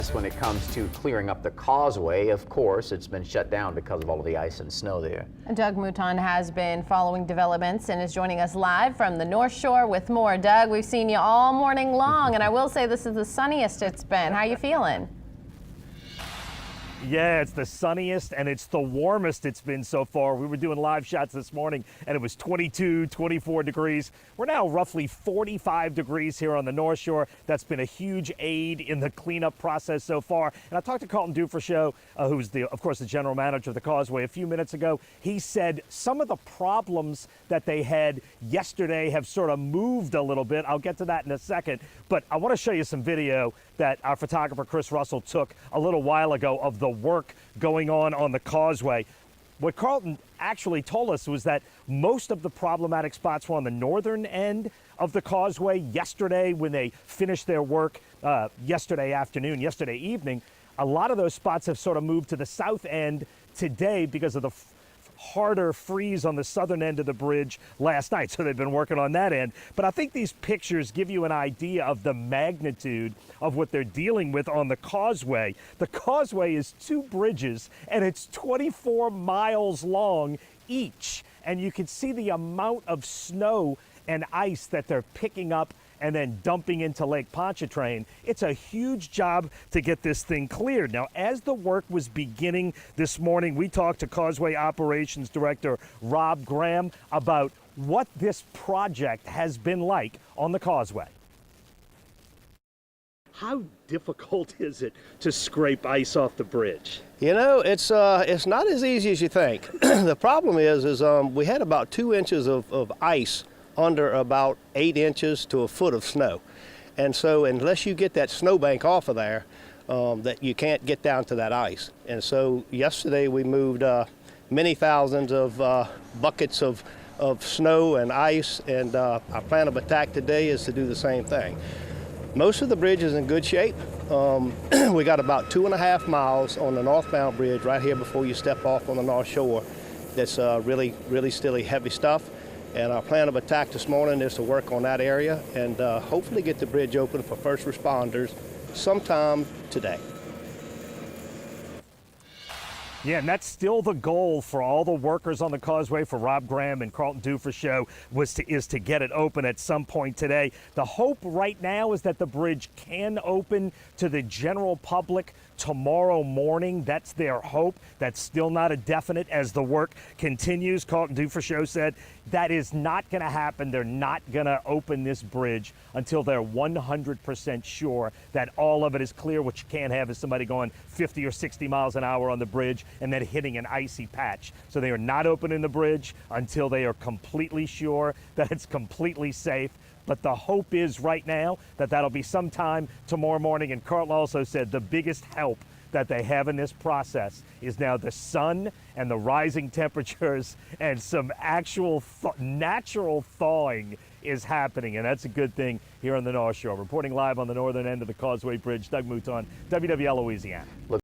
When it comes to clearing up the causeway, of course, it's been shut down because of all of the ice and snow there. Doug Mouton has been following developments and is joining us live from the North Shore with more. Doug, we've seen you all morning long, and I will say this is the sunniest it's been. How are you feeling? Yeah, it's the sunniest and it's the warmest it's been so far. We were doing live shots this morning and it was 22, 24 degrees. We're now roughly 45 degrees here on the North Shore. That's been a huge aid in the cleanup process so far. And I talked to Carlton Dufreshow, who's of course, the general manager of the Causeway a few minutes ago. He said some of the problems that they had yesterday have sort of moved a little bit. I'll get to that in a second. But I want to show you some video that our photographer Chris Russell took a little while ago of the work going on the Causeway. What Carlton actually told us was that most of the problematic spots were on the northern end of the Causeway yesterday when they finished their work yesterday evening. A lot of those spots have sort of moved to the south end today because of the harder freeze on the southern end of the bridge last night, so they've been working on that end. But I think these pictures give you an idea of the magnitude of what they're dealing with on the Causeway. The Causeway is 2 bridges and it's 24 miles long each, and you can see the amount of snow and ice that they're picking up and then dumping into Lake Pontchartrain. It's a huge job to get this thing cleared. Now, as the work was beginning this morning, we talked to Causeway Operations Director Rob Graham about what this project has been like on the Causeway. How difficult is it to scrape ice off the bridge? You know, it's not as easy as you think. The problem is we had about 2 inches of ice under about 8 inches to a foot of snow. And so unless you get that snowbank off of there, that you can't get down to that ice. And so yesterday we moved many thousands of buckets of snow and ice, and our plan of attack today is to do the same thing. Most of the bridge is in good shape. We got about 2.5 miles on the northbound bridge right here before you step off on the North Shore. That's really still heavy stuff. And our plan of attack this morning is to work on that area and hopefully get the bridge open for first responders sometime today. Yeah, and that's still the goal for all the workers on the Causeway, for Rob Graham and Carlton Dufreshow, is to get it open at some point today. The hope right now is that the bridge can open to the general public tomorrow morning. That's their hope. That's still not a definite as the work continues. Carlton Dufreshow said that is not going to happen. They're not going to open this bridge until they're 100% sure that all of it is clear. What you can't have is somebody going 50 or 60 miles an hour on the bridge and then hitting an icy patch. So they are not opening the bridge until they are completely sure that it's completely safe. But the hope is right now that that'll be sometime tomorrow morning. And Carlton also said the biggest help that they have in this process is now the sun and the rising temperatures, and some actual natural thawing is happening. And that's a good thing here on the North Shore. Reporting live on the northern end of the Causeway Bridge, Doug Mouton, WWL Louisiana.